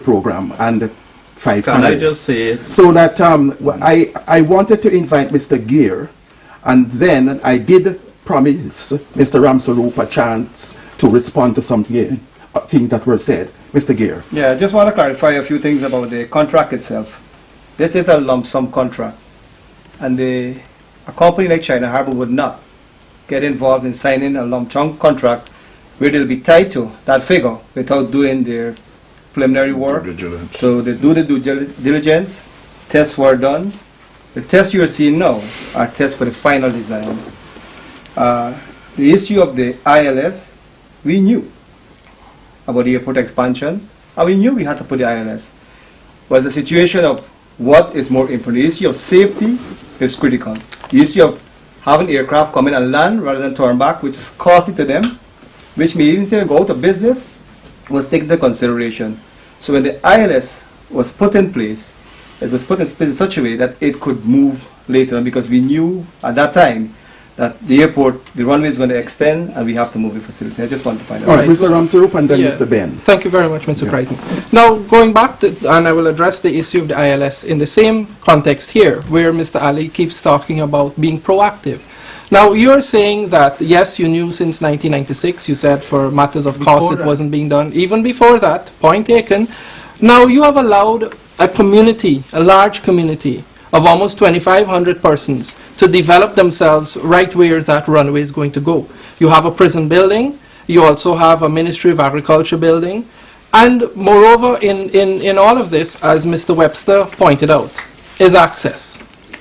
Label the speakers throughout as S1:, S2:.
S1: program and 5
S2: Can
S1: panelists.
S2: I just say?
S1: So that I wanted to invite Mr. Ghir, and then I did promise Mr. Ramsaroop a chance to respond to something things that were said. Mr. Ghir.
S3: Yeah, I just want to clarify a few things about the contract itself. This is a lump sum contract, and a company like China Harbour would not get involved in signing a lump sum contract where they'll be tied to that figure without doing their preliminary work. So they do the due diligence, tests were done. The tests you are seeing now are tests for the final design. The issue of the ILS, we knew about the airport expansion, and we knew we had to put the ILS. It was a situation of what is more important. The issue of safety is critical. The issue of having aircraft come in and land rather than turn back, which is costly to them, which may even go out of business, was taken into consideration. So when the ILS was put in place, it was put in place in such a way that it could move later on, because we knew at that time that the airport, the runway is going to extend and we have to move the facility. I just want to find out.
S1: All right, Mr. Ramsaroop and then Mr. Benn.
S4: Thank you very much, Mr. Crichton. Now, going back to, and I will address the issue of the ILS in the same context here, where Mr. Ali keeps talking about being proactive. Now, you're saying that, yes, you knew since 1996, you said for matters of cost it wasn't being done. Even before that, point taken. Now, you have allowed a community, a large community, of almost 2,500 persons to develop themselves right where that runway is going to go. You have a prison building, you also have a Ministry of Agriculture building, and moreover, in all of this, as Mr. Webster pointed out, is access.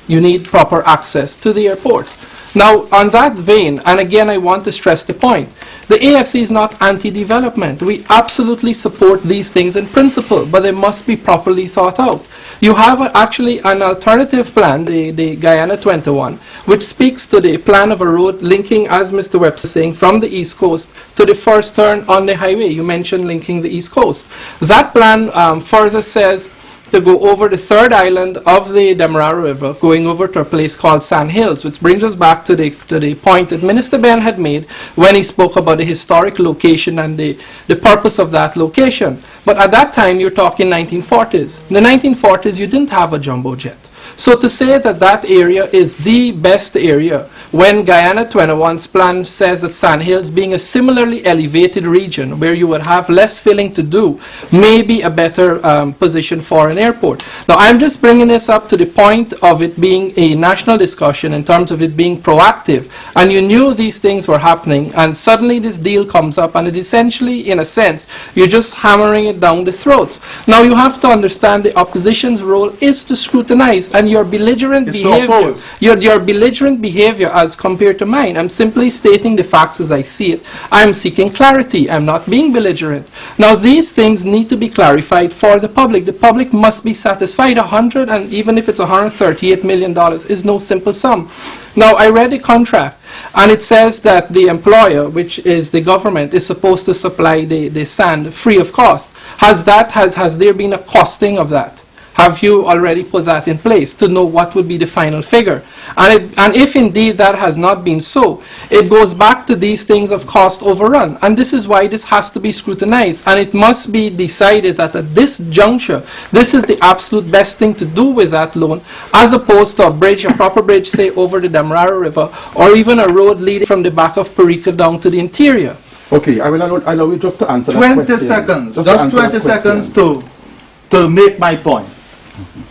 S4: You need proper access to the airport. Now, on that vein, and again I want to stress the point, the AFC is not anti-development. We absolutely support these things in principle, but they must be properly thought out. You have actually an alternative plan, the Guyana 21, which speaks to the plan of a road linking, as Mr. Webster is saying, from the East Coast to the first turn on the highway. You mentioned linking the East Coast. That plan further says to go over the third island of the Demerara River, going over to a place called Sand Hills, which brings us back to the point that Minister Benn had made when he spoke about the historic location and the purpose of that location. But at that time, you're talking 1940s. In the 1940s, you didn't have a jumbo jet. So to say that that area is the best area, when Guyana 21's plan says that Sand Hills, being a similarly elevated region where you would have less filling to do, may be a better position for an airport. Now, I'm just bringing this up to the point of it being a national discussion in terms of it being proactive. And you knew these things were happening, and suddenly this deal comes up, and it essentially, in a sense, you're just hammering it down the throats. Now, you have to understand the opposition's role is to scrutinize, and your belligerent behavior, your belligerent behavior as compared to mine, I'm simply stating the facts as I see it. I'm seeking clarity. I'm not being belligerent. Now, these things need to be clarified for the public. The public must be satisfied. 100, and even if it's $138 million, is no simple sum. Now, I read the contract, and it says that the employer, which is the government, is supposed to supply the sand free of cost. Has there been a costing of that? Have you already put that in place to know what would be the final figure? And if indeed that has not been so, it goes back to these things of cost overrun. And this is why this has to be scrutinized. And it must be decided that at this juncture, this is the absolute best thing to do with that loan, as opposed to a bridge, a proper bridge, say, over the Demerara River, or even a road leading from the back of Parika down to the interior.
S1: Okay, I will allow you just to answer that question.
S5: 20 seconds, just 20 seconds to make my point.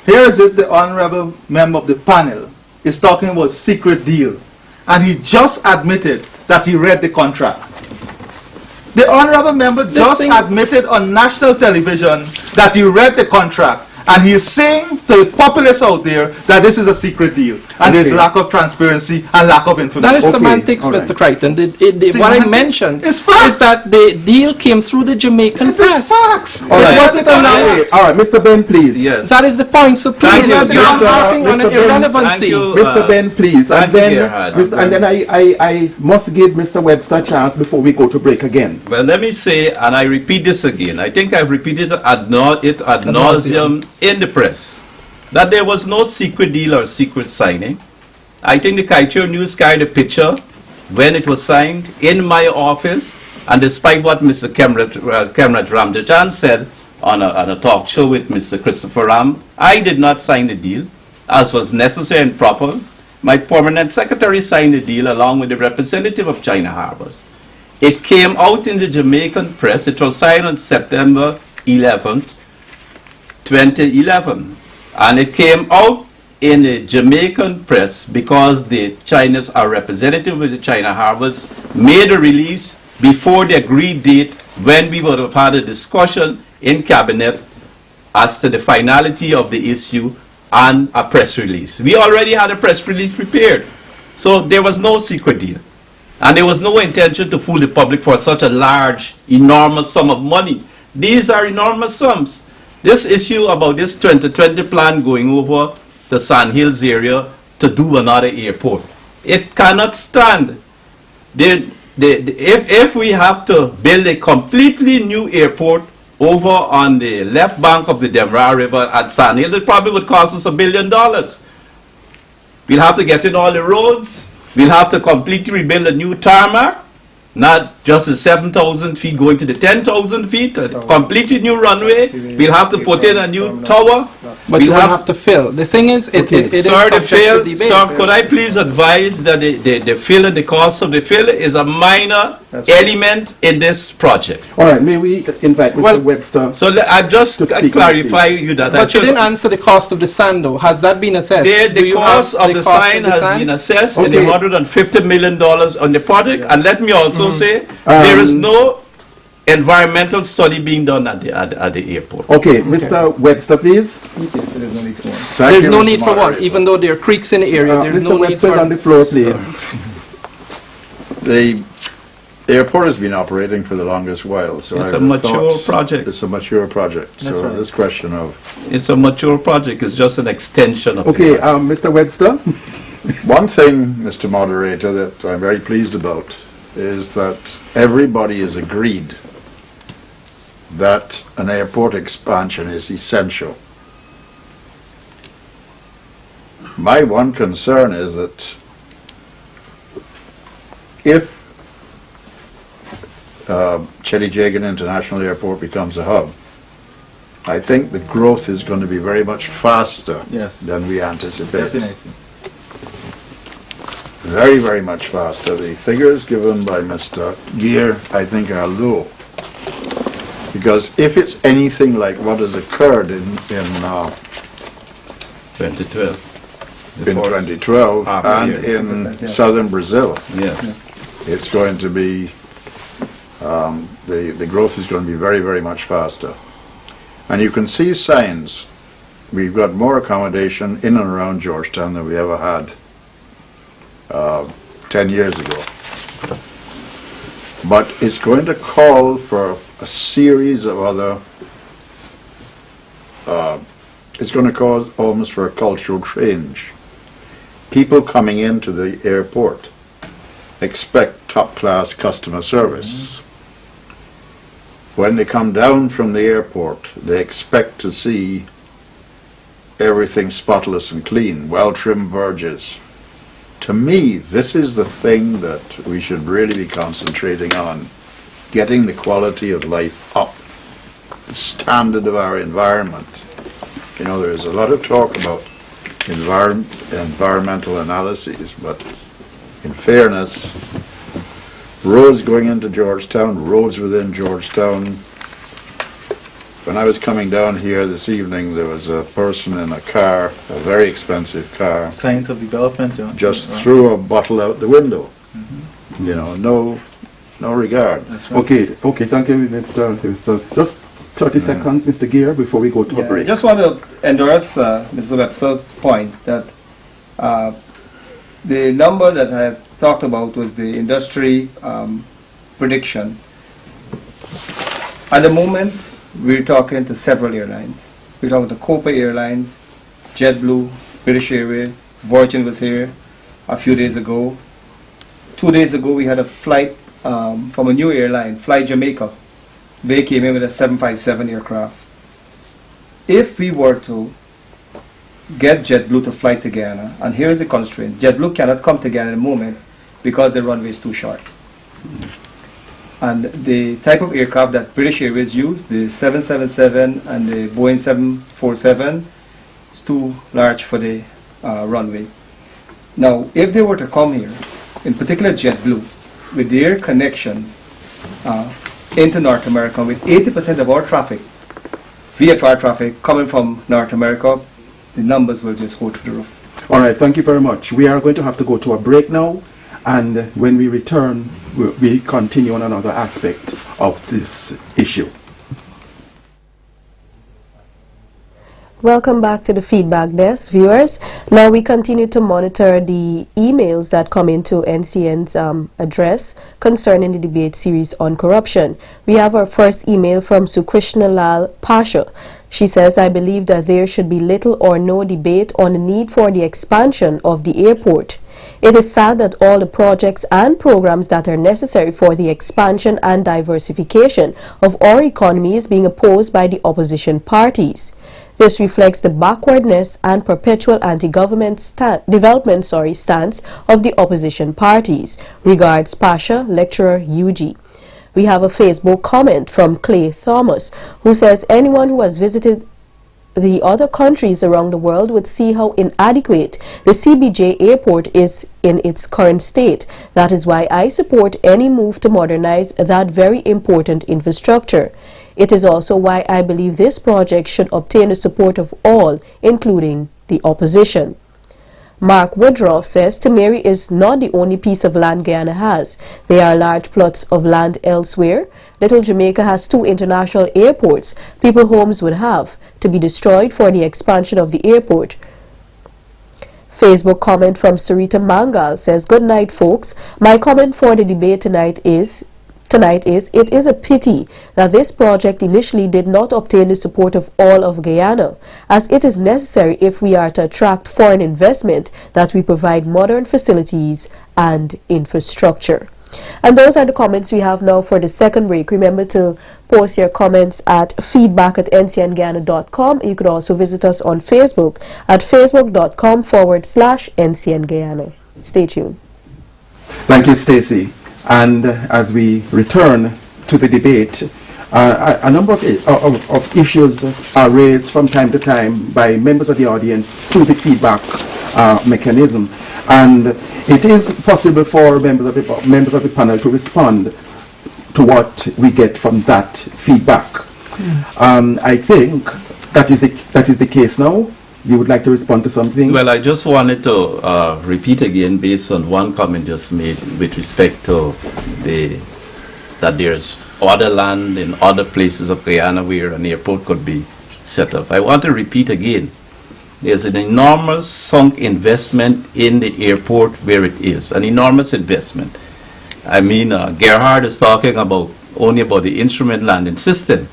S5: Here is it, the honorable member of the panel is talking about secret deal, and he just admitted that he read the contract. The honorable member just admitted on national television that he read the contract, and he is saying to the populace out there that this is a secret deal, and there's lack of transparency and lack of information.
S4: That is semantics, Mr. Crichton. What I mentioned is that the deal came through the Jamaican press.
S5: Facts.
S4: It wasn't announced.
S1: All right, Mr. Benn, please.
S2: Yes.
S4: That is the point. So please, you're harping on an irrelevancy.
S1: Mr. Benn, please. And then I must give Mr. Webster a chance before we go to break again.
S2: Well, let me say, and I repeat this again, I think I've repeated it ad nauseum in the press, that there was no secret deal or secret signing. I think the Kaieteur News carried a picture when it was signed in my office, and despite what Mr. Gerhard Ramsaroop said, on a talk show with Mr. Christopher Ram. I did not sign the deal, as was necessary and proper. My permanent secretary signed the deal along with the representative of China Harbors. It came out in the Jamaican press. It was signed on September 11th, 2011. And it came out in the Jamaican press because the China's, our representative with the China Harbors made a release before the agreed date when we would have had a discussion in cabinet as to the finality of the issue and a press release. We already had a press release prepared. So there was no secret deal. And there was no intention to fool the public for such a large, enormous sum of money. These are enormous sums. This issue about this 2020 plan going over the Sand Hills area to do another airport, it cannot stand. If we have to build a completely new airport over on the left bank of the Demerara River at Sand Hills, it probably would cost us $1 billion. We'll have to get in all the roads. We'll have to completely rebuild a new tarmac, not just the 7,000 feet going to the 10,000 feet, a completely new runway. We'll have to put in a new tower.
S4: But you have to fill. The thing is, it is subject to debate.
S2: Sir, could I please advise that the fill and the cost of the fill is a minor element in this project?
S1: All right, may we invite Mr. Webster?
S2: So I just clarify you that.
S4: But you didn't answer the cost of the sand, though. Has that been assessed?
S2: The cost of the sign has been assessed in the $150 million on the project. And let me also say, there is no environmental study being done at the airport.
S1: Okay, Mr. Webster, please.
S3: There's no need for one.
S4: There's no need for one, even though there are creeks in the area. There's
S1: Mr.
S4: no need
S1: Webster
S4: for
S1: on the floor, please.
S6: The airport has been operating for the longest while, so
S2: It's a mature project.
S6: It's a mature project. So
S3: right.
S6: this question of
S2: It's a mature project. It's just an extension of
S1: Okay,
S2: the project.
S1: Mr. Webster.
S6: one thing, Mr. Moderator, that I'm very pleased about is that everybody has agreed that an airport expansion is essential. My one concern is that if Cheddi Jagan International Airport becomes a hub, I think the growth is going to be very much faster than we anticipate.
S5: Definitely.
S6: Very, very much faster. The figures given by Mr. Ghir, I think, are low. Because if it's anything like what has occurred in
S2: 2012.
S6: in 2012
S2: half a
S6: and
S2: year.
S6: in southern Brazil,
S2: Yes.
S6: it's going to be, the growth is going to be very, very much faster. And you can see signs. We've got more accommodation in and around Georgetown than we ever had 10 years ago. But it's going to call for a series of other, it's going to cause almost for a cultural change. People coming into the airport expect top-class customer service. When they come down from the airport, they expect to see everything spotless and clean, well-trimmed verges. To me, this is the thing that we should really be concentrating on, getting the quality of life up, the standard of our environment. You know, there's a lot of talk about environmental analyses, but in fairness, roads going into Georgetown, roads within Georgetown. When I was coming down here this evening, there was a person in a car, a very expensive car,
S5: Signs of development.
S6: just threw a bottle out the window. You know, no regard.
S5: That's right.
S1: Okay, thank you, Mr. Webster. Just 30 seconds, Mr. Ghir, before we go to a
S3: I
S1: break.
S3: just want to endorse Mr. Webster's point that the number that I have talked about was the industry prediction. At the moment, we're talking to several airlines. We're talking to Copa Airlines, JetBlue, British Airways, Virgin was here a few days ago. 2 days ago, we had a flight from a new airline, Fly Jamaica. They came in with a 757 aircraft. If we were to get JetBlue to fly to Ghana, and here is the constraint, JetBlue cannot come to Ghana at the moment because the runway is too short. And the type of aircraft that British Airways use, the 777 and the Boeing 747, is too large for the runway. Now, if they were to come here, in particular JetBlue, with their connections into North America, with 80% of our traffic, VFR traffic, coming from North America, the numbers will just go through the roof.
S1: All right, thank you very much. We are going to have to go to a break now, and when we return, we continue on another aspect of this issue.
S7: Welcome back to the feedback desk, viewers. Now we continue to monitor the emails that come into NCN's address concerning the debate series on corruption. We have our first email from Sukrishna Lal Pasha. She says, I believe that there should be little or no debate on the need for the expansion of the airport. It is sad that all the projects and programs that are necessary for the expansion and diversification of our economy is being opposed by the opposition parties. This reflects the backwardness and perpetual anti-government development stance of the opposition parties. Regards, Pasha, lecturer UG. We have a Facebook comment from Clay Thomas, who says anyone who has visited the other countries around the world would see how inadequate the CBJ airport is in its current state. That is why I support any move to modernize that very important infrastructure. It is also why I believe this project should obtain the support of all, including the opposition. Mark Woodruff says Temeri is not the only piece of land Guyana has. There are large plots of land elsewhere. Little Jamaica has 2 international airports people homes would have to be destroyed for the expansion of the airport. Facebook comment from Sarita Mangal says, good night, folks. My comment for the debate tonight is it is a pity that this project initially did not obtain the support of all of Guyana, as it is necessary if we are to attract foreign investment that we provide modern facilities and infrastructure. And those are the comments we have now for the second break. Remember to post your comments at feedback@ncnguyana.com. You could also visit us on Facebook at facebook.com/NCN Stay tuned.
S1: Thank you, Stacey. And as we return to the debate, a number of issues are raised from time to time by members of the audience through the feedback mechanism. And it is possible for members of the panel to respond to what we get from that feedback. I think that is the case now. You would like to respond to something?
S2: Well, I just wanted to repeat again based on one comment just made with respect to that there's other land in other places of Guyana where an airport could be set up. I want to repeat again, there's an enormous sunk investment in the airport where it is, an enormous investment. I mean, Gerhard is talking only about the instrument landing system.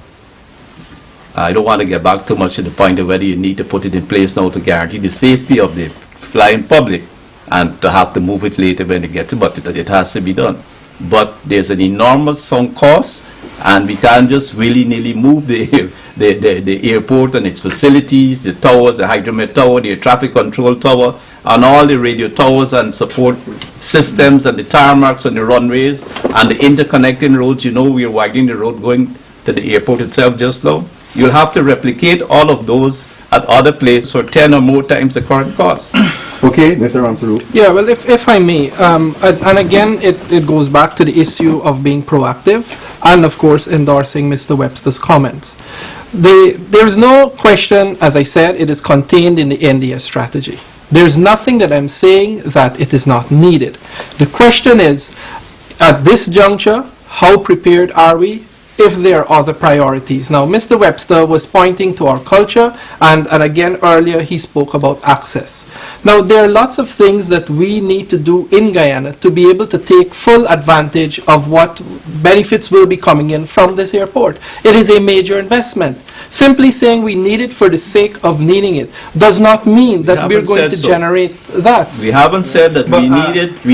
S2: I don't want to get back too much to the point of whether you need to put it in place now to guarantee the safety of the flying public and to have to move it later when it gets to, but it has to be done. But there's an enormous sunk cost, and we can't just willy-nilly move the airport and its facilities, the towers, the hydromet tower, the air traffic control tower, and all the radio towers and support systems and the tarmacs and the runways and the interconnecting roads. You know, we are widening the road going to the airport itself just now. You'll have to replicate all of those at other places for 10 or more times the current cost.
S1: Okay, Mr. Ramsaroop.
S4: Yeah, well, if I may, and again, it goes back to the issue of being proactive and, of course, endorsing Mr. Webster's comments. There's no question, as I said, it is contained in the NDS strategy. There's nothing that I'm saying that it is not needed. The question is, at this juncture, how prepared are we if there are other priorities? Now, Mr. Webster was pointing to our culture, and again earlier he spoke about access. Now, there are lots of things that we need to do in Guyana to be able to take full advantage of what benefits will be coming in from this airport. It is a major investment. Simply saying we need it for the sake of needing it does not mean that we're going to generate that.
S2: We haven't said that we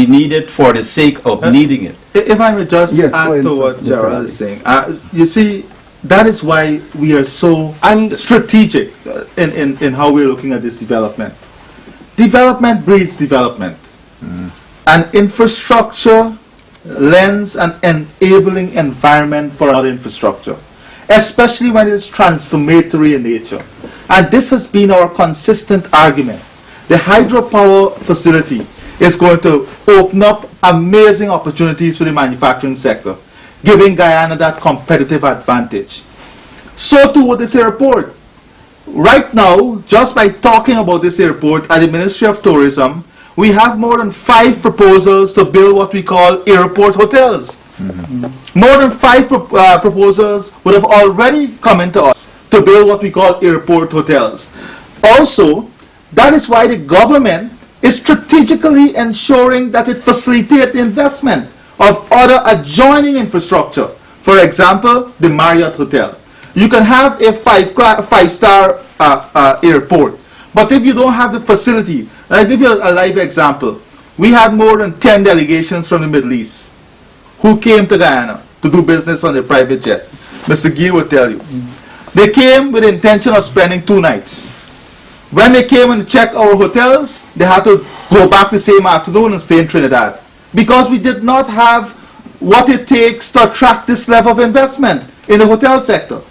S2: need it for the sake of needing it.
S5: If I may just add to what Gerhard is saying, you see, that is why we are so strategic in how we're looking at this development. Development breeds development. And infrastructure lends an enabling environment for our infrastructure, especially when it is transformatory in nature. And this has been our consistent argument. The hydropower facility is going to open up amazing opportunities for the manufacturing sector, giving Guyana that competitive advantage. So too with this airport. Right now, just by talking about this airport at the Ministry of Tourism, we have more than 5 proposals to build what we call airport hotels. More than 5 proposals would have already come into us to build what we call airport hotels. Also, that is why the government is strategically ensuring that it facilitates the investment of other adjoining infrastructure. For example, the Marriott Hotel. You can have a 5-star airport, but if you don't have the facility, I'll give you a live example. We had more than 10 delegations from the Middle East who came to Guyana to do business on a private jet. Mr. Ghir will tell you. They came with the intention of spending 2 nights. When they came and checked our hotels, they had to go back the same afternoon and stay in Trinidad, because we did not have what it takes to attract this level of investment in the hotel sector.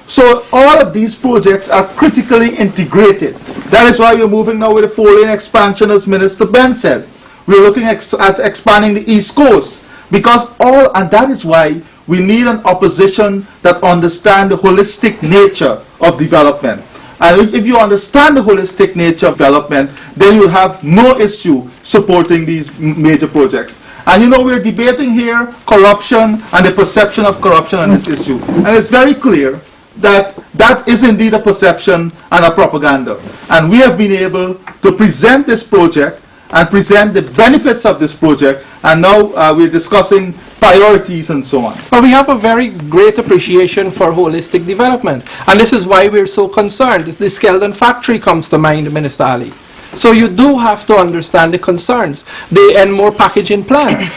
S5: So all of these projects are critically integrated. That is why we're moving now with a 4-lane expansion, as Minister Benn said. We're looking at expanding the East Coast, because and that is why we need an opposition that understands the holistic nature of development. And if you understand the holistic nature of development, then you have no issue supporting these major projects. And you know, we're debating here corruption and the perception of corruption on this issue. And it's very clear that that is indeed a perception and a propaganda. And we have been able to present this project and present the benefits of this project. And now we're discussing priorities and so on.
S4: But we have a very great appreciation for holistic development. And this is why we're so concerned. The Skeldon factory comes to mind, Minister Ali. So you do have to understand the concerns. The Enmore packaging plant.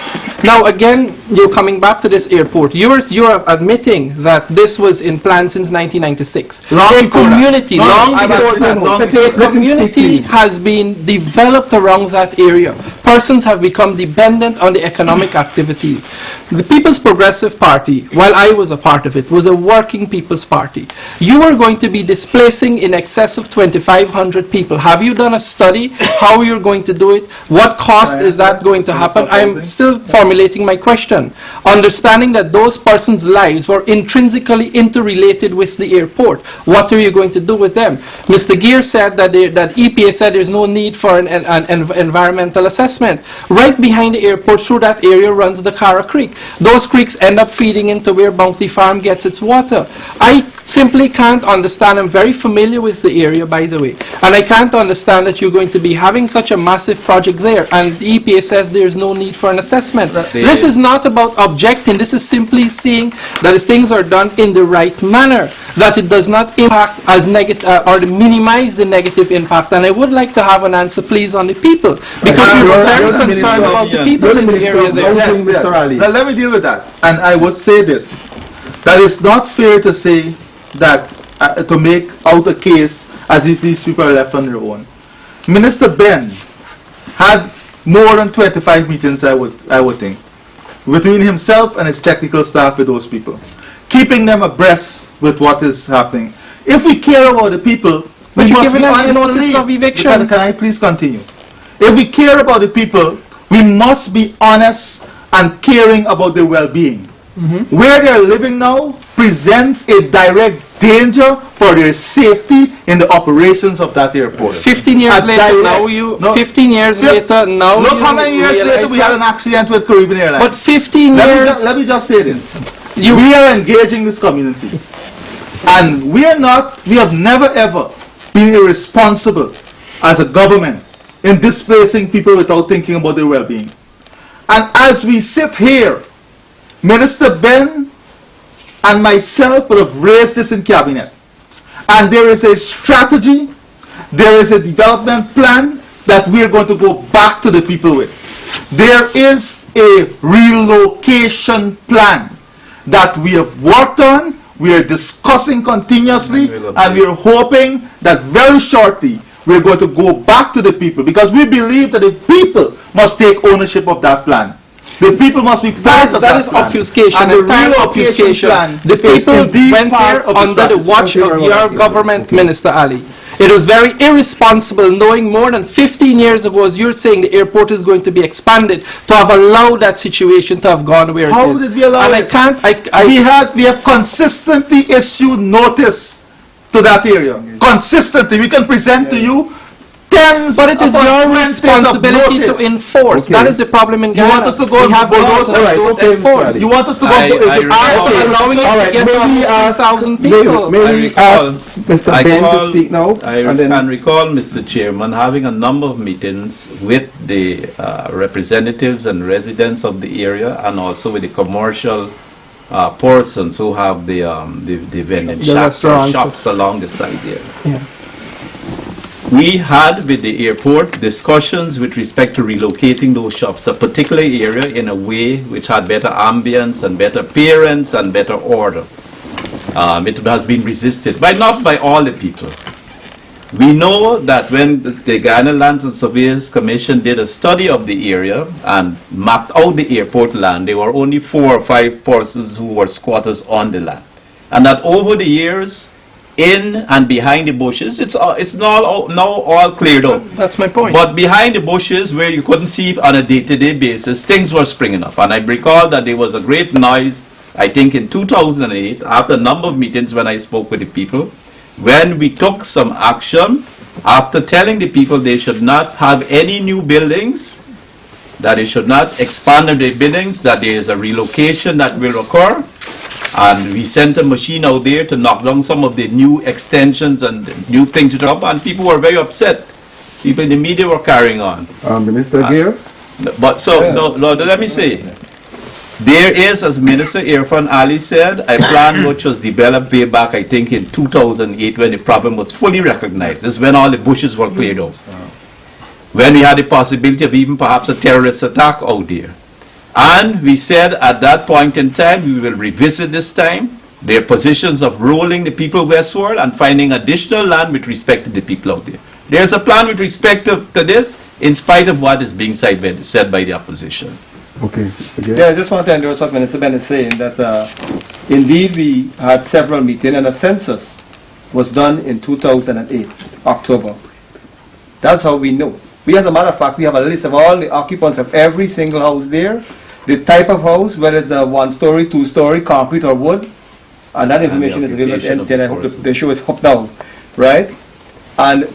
S4: Now again, you're coming back to this airport. You're admitting that this was in plan since 1996. The community has been developed around that area. Persons have become dependent on the economic activities. The People's Progressive Party, while I was a part of it, was a working people's party. You are going to be displacing in excess of 2,500 people. Have you done a study how you're going to do it? What cost is that going to happen? I'm still formulating my question. Understanding that those persons' lives were intrinsically interrelated with the airport, what are you going to do with them? Mr. Ghir said that EPA said there's no need for an environmental assessment. Right behind the airport, through that area, runs the Cara Creek. Those creeks end up feeding into where Bounty Farm gets its water. I simply can't understand. I'm very familiar with the area, by the way, and I can't understand that you're going to be having such a massive project there, and the EPA says there's no need for an assessment. This is not about objecting. This is simply seeing that the things are done in the right manner, that it does not impact as negative or minimize the negative impact. And I would like to have an answer, please, on the people, because we were very concerned about the people in the area there.
S5: Let me deal with that. And I would say this, that it's not fair to say that to make out a case as if these people are left on their own. Minister Benn had more than 25 meetings, I would think, between himself and his technical staff with those people, keeping them abreast with what is happening. If we care about the people, we must be honest to leave. Can I please continue? If we care about the people, we must be honest and caring about their well-being. Where they're living now presents a direct danger for their safety in the operations of that airport.
S4: 15 years later, now you... 15 years later, now
S5: look how many years later we had an accident with Caribbean Airlines.
S4: But 15 years...
S5: Let me just say this. We are engaging this community. And we have never ever been irresponsible as a government in displacing people without thinking about their well-being. And as we sit here, Minister Benn and myself would have raised this in cabinet. And there is a strategy, there is a development plan that we are going to go back to the people with. There is a relocation plan that we have worked on, we are discussing continuously, and we are hoping that very shortly we're going to go back to the people, because we believe that the people must take ownership of that plan. The people must be part of
S4: That is
S5: plan.
S4: obfuscation,
S5: And the
S4: entire
S5: relocation
S4: obfuscation.
S5: plan
S4: The
S5: is
S4: people
S5: indeed
S4: went
S5: part
S4: there
S5: of the
S4: under the
S5: strategy.
S4: watch of your government, Minister Ali. It was very irresponsible, knowing more than 15 years ago, as you're saying, the airport is going to be expanded, to have allowed that situation to have gone where
S5: How
S4: it is.
S5: did we allow
S4: And
S5: it? We have consistently issued notice to that area. Consistently. We can present to you tens
S4: But it is
S5: upon
S4: your
S5: 20s of
S4: responsibility to
S5: notice.
S4: enforce.
S1: Okay.
S4: That is the problem in
S5: You
S4: Ghana.
S5: want us to go
S4: we have
S5: and
S4: laws
S5: bulldoze?
S4: that
S1: Alright,
S4: don't
S1: okay,
S4: enforce.
S5: You want us to go
S2: I
S5: is it
S2: recall-
S5: part of
S4: allowing it to get to almost 3,000 people.
S1: May
S2: I
S1: we
S2: recall-
S1: ask Mr.
S2: I
S1: Ben to
S2: recall-
S1: speak now?
S2: I
S1: and then
S2: can recall, Mr. Chairman, having a number of meetings with the representatives and residents of the area, and also with the commercial persons who have the vending
S4: The
S2: shops, or
S4: restaurants.
S2: shops along the side there.
S4: Yeah.
S2: We had with the airport discussions with respect to relocating those shops, a particular area, in a way which had better ambience and better appearance and better order. It has been resisted, but not by all the people. We know that when the Ghana Lands and Surveyors Commission did a study of the area and mapped out the airport land, there were only 4 or 5 persons who were squatters on the land. And that over the years, in and behind the bushes, it's now all cleared up.
S4: That's my point.
S2: But behind the bushes, where you couldn't see on a day-to-day basis, things were springing up. And I recall that there was a great noise, I think in 2008, after a number of meetings when I spoke with the people, when we took some action, after telling the people they should not have any new buildings, that they should not expand their buildings, that there is a relocation that will occur. And we sent a machine out there to knock down some of the new extensions and new things to up, and people were very upset. People in the media were carrying on.
S1: Minister Ghir?
S2: But so, no, let me say, there is, as Minister Irfan Ali said, a plan which was developed way back, I think, in 2008, when the problem was fully recognized. This is when all the bushes were cleared out. When we had the possibility of even perhaps a terrorist attack out there. And we said at that point in time, we will revisit this time their positions of rolling the people westward and finding additional land with respect to the people out there. There's a plan with respect to this, in spite of what is being said by the opposition.
S1: Okay, Mr. Ghir.
S3: Yeah, I just want to endorse what Minister Ben is saying, that indeed we had several meetings and a census was done in 2008, October. That's how we know. We, as a matter of fact, we have a list of all the occupants of every single house there, the type of house, whether it's a 1-story, 2-story, concrete or wood, and that information is available at NCN. I hope they show it up now, right? And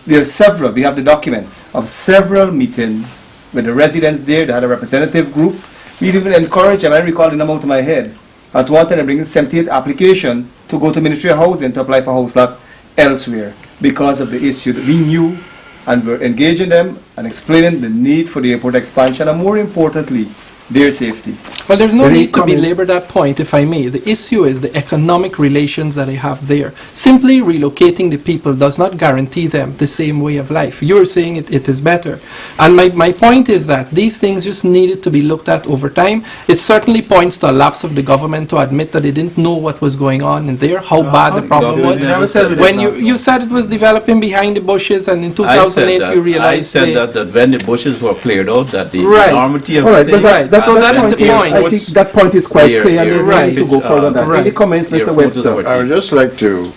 S3: there's several, we have the documents of several meetings with the residents there. They had a representative group. We even encouraged them, I recall the number out of my head, at one time they bring 78 application to go to Ministry of Housing to apply for house lot elsewhere because of the issue that we knew, and we're engaging them and explaining the need for the airport expansion, and more importantly, their safety.
S4: Well, there's no
S1: Any
S4: need to
S1: comments?
S4: belabor that point, if I may. The issue is the economic relations that they have there. Simply relocating the people does not guarantee them the same way of life. You're saying it is better. And my point is that these things just needed to be looked at over time. It certainly points to a lapse of the government to admit that they didn't know what was going on in there, how bad the problem
S2: government
S4: was.
S2: never
S5: said we
S4: When
S5: did not
S4: you said it was developing behind the bushes, and in
S2: I
S4: 2008
S2: said
S4: you realized
S2: that when the bushes were cleared out, that the
S4: Right.
S2: enormity of
S1: All right,
S2: the
S1: but
S2: thing-
S4: Right. So that is the point.
S1: I think that point is quite
S2: Here,
S1: clear, and
S2: here,
S1: there's
S4: right.
S1: no need to go further than that.
S4: Right.
S1: Any comments,
S2: Your
S1: Mr.
S2: photos
S1: Webster?
S2: were-
S6: I would just like to,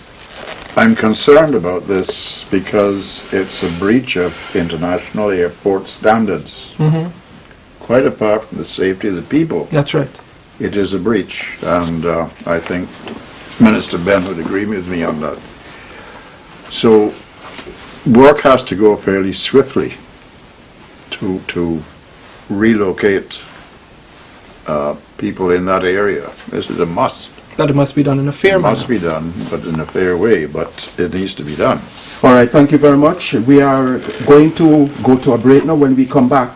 S6: I'm concerned about this because it's a breach of international airport standards. Quite apart from the safety of the people,
S4: That's right.
S6: it is a breach, and I think Minister Ben would agree with me on that. So work has to go fairly swiftly to relocate people in that area. This is a must.
S4: That it must be done in a fair
S6: It
S4: manner.
S6: must be done, but in a fair way, but it needs to be done.
S1: All right, thank you very much. We are going to go to a break now. When we come back,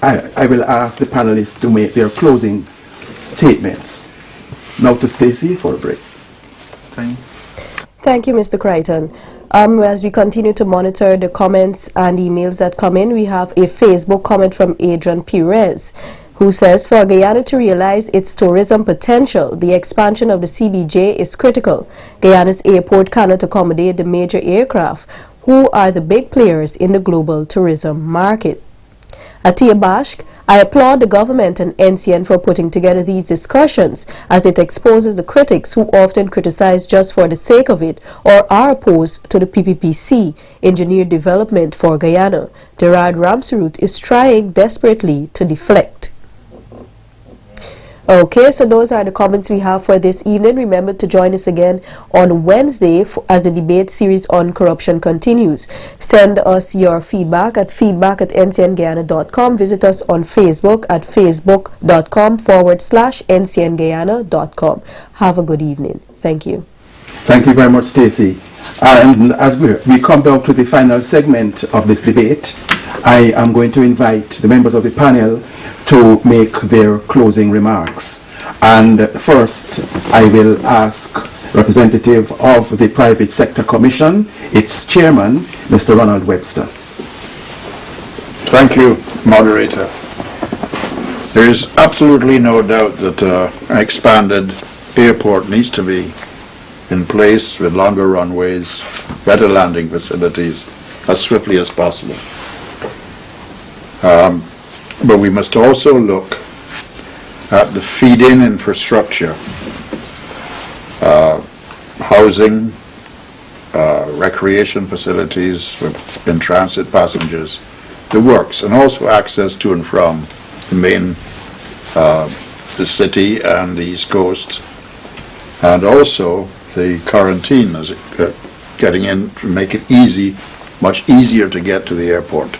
S1: I will ask the panelists to make their closing statements. Now to Stacy for a break.
S7: Thank you, Mr. Crichton. As we continue to monitor the comments and emails that come in, we have a Facebook comment from Adrian Perez, who says, for Guyana to realize its tourism potential, the expansion of the CBJ is critical. Guyana's airport cannot accommodate the major aircraft, who are the big players in the global tourism market. Atiya Bashk, I applaud the government and NCN for putting together these discussions, as it exposes the critics who often criticize just for the sake of it or are opposed to the PPPC, engineered development for Guyana. Gerhard Ramsaroop is trying desperately to deflect. Okay, so those are the comments we have for this evening. Remember to join us again on Wednesday as the debate series on corruption continues. Send us your feedback at feedback@ncnguyana.com. Visit us on Facebook at facebook.com/ncnguyana.com. Have a good evening. Thank you.
S1: Thank you very much, Stacey. And as we come down to the final segment of this debate, I am going to invite the members of the panel to make their closing remarks. And first, I will ask representative of the Private Sector Commission, its chairman, Mr. Ronald Webster.
S6: Thank you, moderator. There is absolutely no doubt that an expanded airport needs to be in place with longer runways, better landing facilities as swiftly as possible. But we must also look at the feed-in infrastructure, housing, recreation facilities in transit passengers, the works, and also access to and from the main, the city and the East Coast, and also the quarantine, getting in to make it easy, much easier to get to the airport.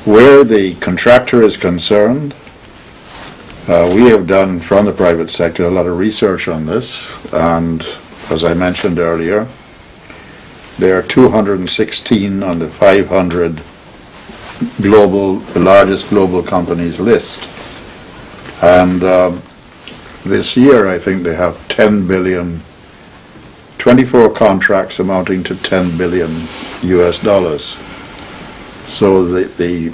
S6: Where the contractor is concerned, we have done from the private sector a lot of research on this, and as I mentioned earlier, there are 216 on the 500 the largest global companies list. And this year I think they have 10 billion, 24 contracts amounting to 10 billion US dollars. So the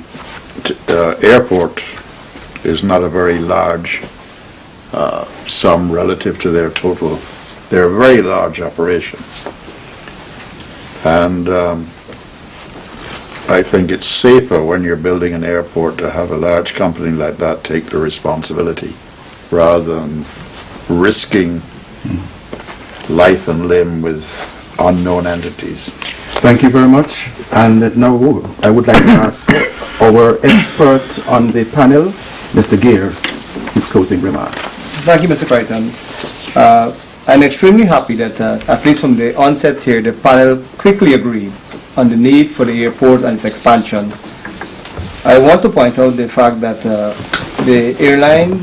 S6: airport is not a very large sum relative to their total. They're a very large operation. And I think it's safer when you're building an airport to have a large company like that take the responsibility rather than risking life and limb with unknown entities.
S1: Thank you very much. And now I would like to ask our expert on the panel, Mr. Ghir, his closing remarks.
S3: Thank you, Mr. Crichton. I'm extremely happy that, at least from the onset here, the panel quickly agreed on the need for the airport and its expansion. I want to point out the fact that the airline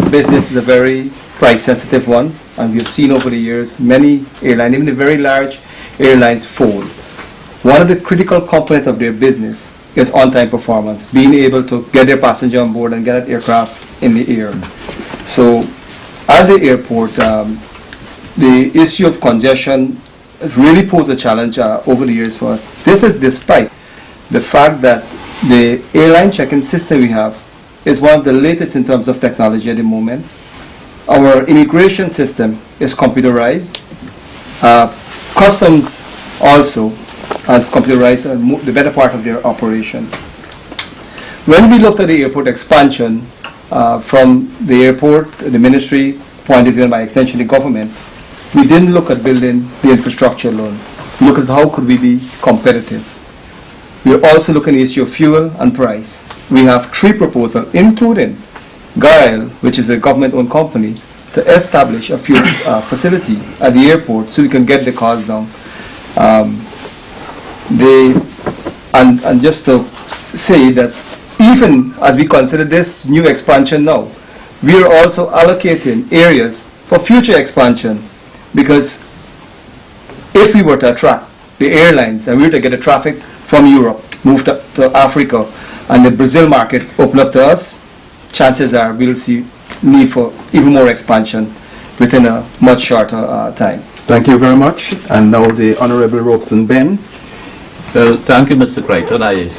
S3: business is a very price-sensitive one, and we've seen over the years many airlines, even the very large airlines, fold. One of the critical components of their business is on-time performance, being able to get their passenger on board and get that aircraft in the air. So at the airport, the issue of congestion really posed a challenge over the years for us. This is despite the fact that the airline check-in system we have is one of the latest in terms of technology at the moment. Our immigration system is computerized. Customs also has computerized the better part of their operation. When we looked at the airport expansion from the airport, the ministry point of view, and by extension the government, we didn't look at building the infrastructure alone. We looked at how could we be competitive. We are also looking at the issue of fuel and price. We have 3 proposals, including GAIL, which is a government-owned company, to establish a fuel facility at the airport so we can get the cost down. And just to say that even as we consider this new expansion now, we are also allocating areas for future expansion, because if we were to attract the airlines and we were to get the traffic from Europe, move to Africa, and the Brazil market open up to us, chances are we'll see need for even more expansion within a much shorter time.
S1: Thank you very much. And now the Honorable Robeson Benn.
S2: Well, thank you, Mr. Crichton. I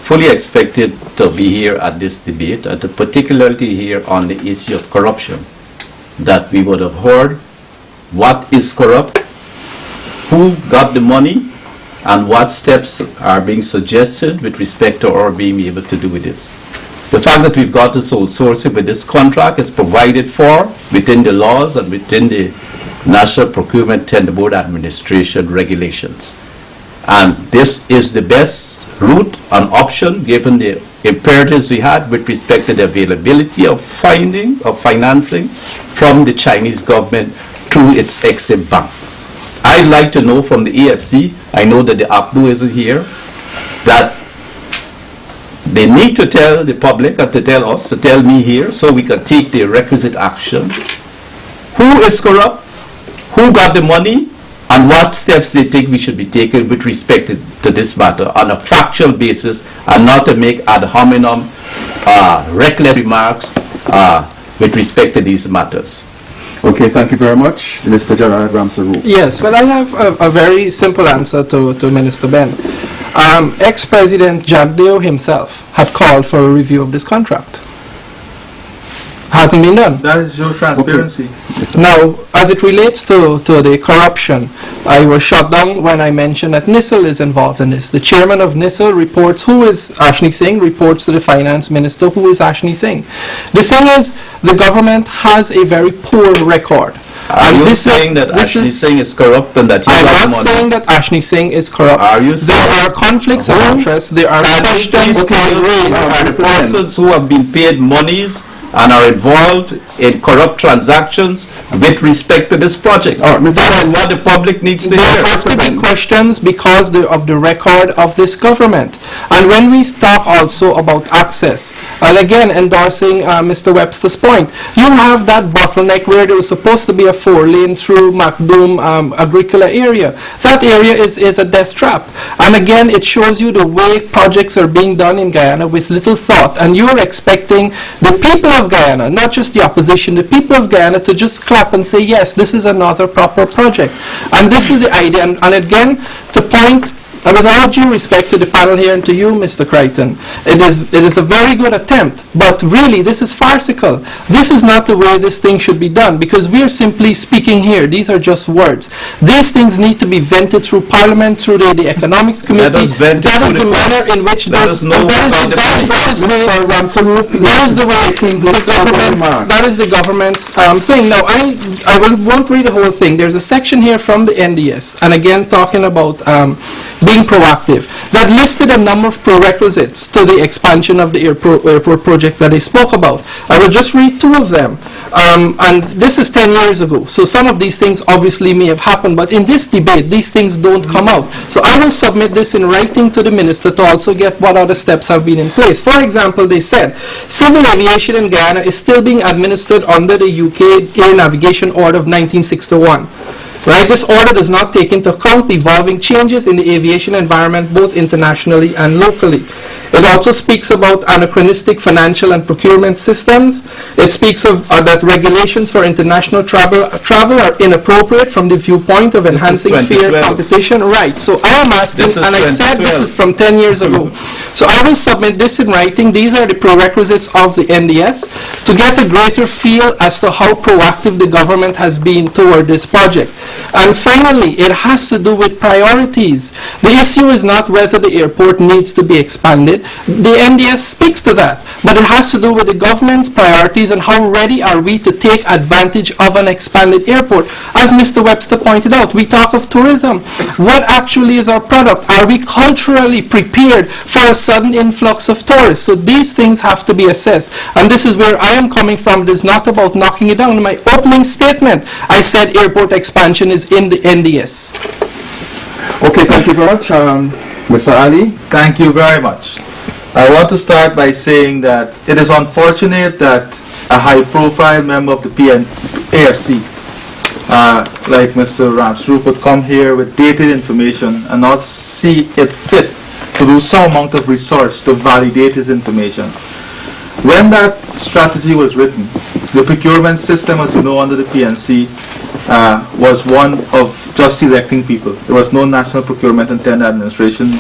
S2: fully expected to be here at this debate, and particularly here on the issue of corruption, that we would have heard what is corrupt, who got the money, and what steps are being suggested with respect to our being able to do with this. The fact that we've got to sole sourcing with this contract is provided for within the laws and within the National Procurement Tender Board Administration regulations. And this is the best route and option given the imperatives we had with respect to the availability of financing from the Chinese government through its Exim Bank. I'd like to know from the AFC, I know that the APNU isn't here, that they need to tell the public and to tell us, to tell me here, so we can take the requisite action. Who is corrupt? Who got the money? And what steps they think we should be taking with respect to this matter on a factual basis, and not to make ad hominem reckless remarks with respect to these matters.
S1: Okay, thank you very much. Mr. Gerhard Ramsaroop.
S4: Yes, well, I have a very simple answer to Minister Benn. Ex-President Jagdeo himself had called for a review of this contract. Hasn't been done.
S5: That is your transparency.
S1: Okay.
S4: Now, as it relates to the corruption, I was shut down when I mentioned that NISL is involved in this. The chairman of NISL reports, who is Ashni Singh, reports to the finance minister, who is Ashni Singh. The thing is, the government has a very poor record.
S2: Are you saying that Ashni Singh is corrupt and that he got money?
S4: I'm not saying that Ashni Singh is corrupt.
S2: Are you
S4: There are conflicts of interest. There are questions to be raised.
S2: Are the persons who have been paid monies and are involved in corrupt transactions with respect to this project? That is what the public needs to hear.
S4: There has to be questions because of the record of this government. And when we talk also about access, and again endorsing Mr. Webster's point, you have that bottleneck where there was supposed to be a 4-lane through Macdoom Agricola area. That area is a death trap. And again, it shows you the way projects are being done in Guyana with little thought. And you're expecting the people of Guyana, not just the opposition, the people of Guyana to just clap and say, yes, this is another proper project. And this is the idea. And again, to point, and with all due respect to the panel here and to you, Mr. Crichton, it is a very good attempt, but really this is farcical. This is not the way this thing should be done, because we are simply speaking here. These are just words. These things need to be vented through Parliament, through the Economics Committee. That is the manner in which that is the government's thing. Now, I won't read the whole thing. There's a section here from the NDS, and again talking about being proactive, that listed a number of prerequisites to the expansion of the airport project that I spoke about. I will just read 2 of them. And this is 10 years ago, so some of these things obviously may have happened, but in this debate, these things don't come out. So I will submit this in writing to the minister to also get what other steps have been in place. For example, they said, civil aviation in Guyana is still being administered under the UK Air Navigation Order of 1961. Right? This order does not take into account the evolving changes in the aviation environment, both internationally and locally. It also speaks about anachronistic financial and procurement systems. It speaks of that regulations for international travel are inappropriate from the viewpoint of enhancing fair competition. Right. So I am asking, and I said this is from 10 years ago. So I will submit this in writing. These are the prerequisites of the NDS to get a greater feel as to how proactive the government has been toward this project. And finally, it has to do with priorities. The issue is not whether the airport needs to be expanded. The NDS speaks to that. But it has to do with the government's priorities and how ready are we to take advantage of an expanded airport. As Mr. Webster pointed out, we talk of tourism. What actually is our product? Are we culturally prepared for a sudden influx of tourists? So these things have to be assessed. And this is where I am coming from. It is not about knocking it down. In my opening statement, I said airport expansion is in the NDS.
S1: Okay, thank you very much. Mr. Ali?
S5: Thank you very much. I want to start by saying that it is unfortunate that a high-profile member of the AFC, like Mr. Ramsaroop, would come here with dated information and not see it fit to do some amount of research to validate his information. When that strategy was written, the procurement system, as you know, under the PNC, was one of just selecting people. There was no National Procurement and Tender Administration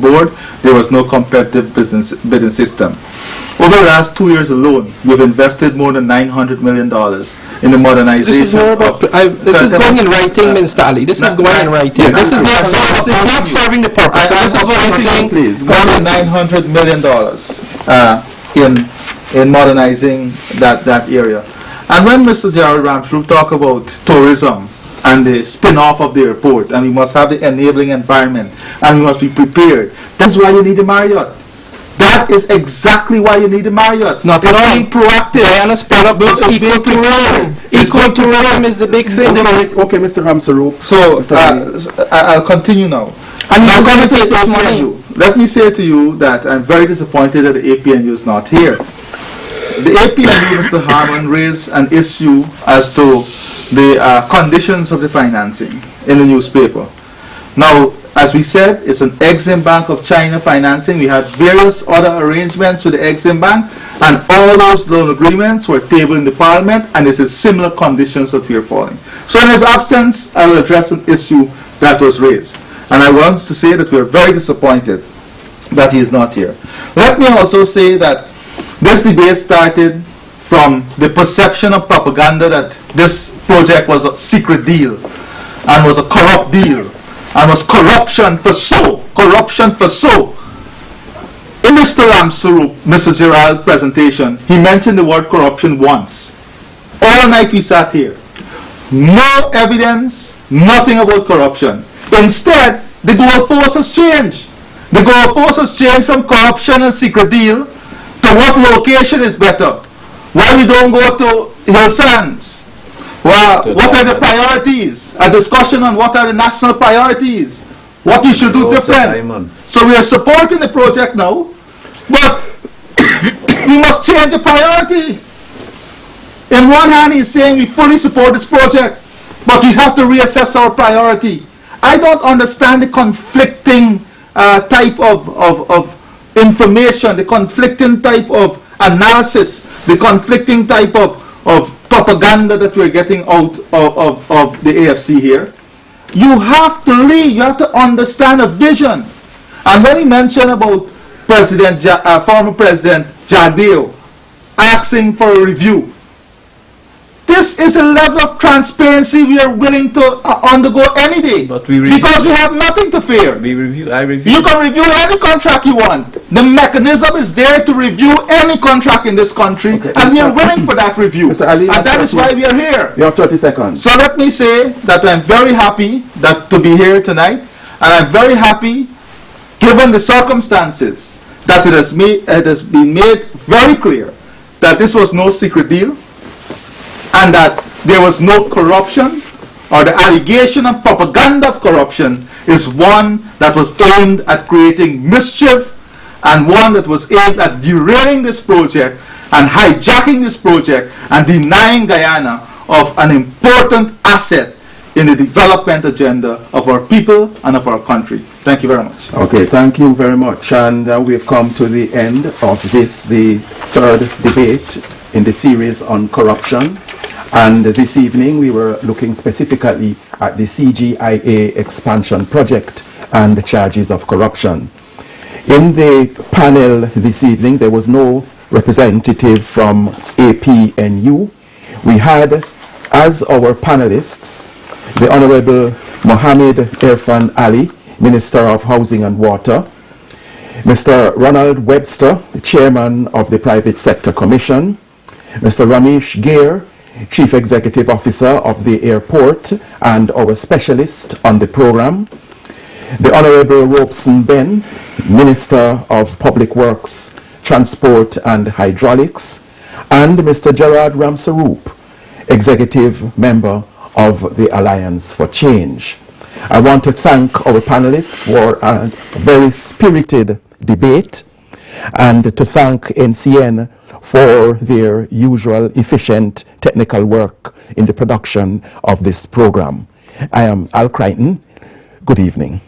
S5: Board. There was no competitive bidding system. Over the last 2 years alone, we've invested more than $900 million in the modernization.
S4: This is more about. This is going in writing, Mr. Ali. This is going in writing. This is not. This is not serving the purpose. So this is what I'm saying.
S1: Please,
S5: more than $900 million in modernizing that area. And when Mr. Gerhard Ramsaroop talk about tourism and the spin-off of the airport, and we must have the enabling environment, and we must be prepared, that's why you need the Marriott. That is exactly why you need the Marriott.
S4: Not at all.
S5: Being proactive.
S4: Diana's brought up this equal tourism. Equal tourism is the big thing.
S1: Okay, Mr. Ramsaroop.
S5: So, I'll continue now.
S4: And
S5: Now,
S4: you're going
S5: coming
S4: to
S5: to
S4: take
S5: the
S4: this money.
S5: APNU, let me say to you that I'm very disappointed that the APNU is not here. The APNU, Mr. Harmon, raised an issue as to the conditions of the financing in the newspaper. Now, as we said, it's an Exim Bank of China financing. We had various other arrangements with the Exim Bank, and all those loan agreements were tabled in the Parliament, and it's similar conditions that we are following. So in his absence, I will address an issue that was raised. And I want to say that we are very disappointed that he is not here. Let me also say that this debate started from the perception of propaganda that this project was a secret deal and was a corrupt deal and was corruption for so. In Mr. Ramsaroop, Mr. Gerald's presentation, he mentioned the word corruption once. All night we sat here. No evidence, nothing about corruption. Instead, the goalpost has changed. The goalpost has changed from corruption and secret deal to what location is better. Why we don't go to Hill Sands? Well, what are the priorities? A discussion on what are the national priorities. What we should do different. So we are supporting the project now, but we must change the priority. In one hand, he's saying we fully support this project, but we have to reassess our priority. I don't understand the conflicting type of information, the conflicting type of analysis, the conflicting type of propaganda that we're getting out of the AFC here. You have to lead, you have to understand a vision. And when he mentioned about former President Jagdeo asking for a review, this is a level of transparency we are willing to undergo any day.
S2: But we
S5: because we have nothing to fear.
S2: I review.
S5: You can review any contract you want. The mechanism is there to review any contract in this country, and we are willing for that review.
S1: Mr. Ali,
S5: and that is why we are here.
S1: You have 30 seconds.
S5: So let me say that I'm very happy to be here tonight, and I'm very happy, given the circumstances, that it has been made very clear that this was no secret deal, and that there was no corruption, or the allegation of propaganda of corruption is one that was aimed at creating mischief, and one that was aimed at derailing this project and hijacking this project and denying Guyana of an important asset in the development agenda of our people and of our country. Thank you very much.
S1: Okay, thank you very much. And we've come to the end of this, the third debate in the series on corruption. And this evening we were looking specifically at the CGIA expansion project and the charges of corruption. In the panel this evening, there was no representative from APNU. We had, as our panelists, the Honorable Mohammed Irfan Ali, Minister of Housing and Water, Mr. Ronald Webster, the Chairman of the Private Sector Commission, Mr. Ramesh Ghir, Chief Executive Officer of the airport and our specialist on the program, the Honorable Robeson Benn, Minister of Public Works, Transport and Hydraulics, and Mr. Gerhard Ramsaroop, Executive Member of the Alliance for Change. I want to thank our panelists for a very spirited debate, and to thank NCN for their usual efficient technical work in the production of this program. I am Al Crichton. Good evening.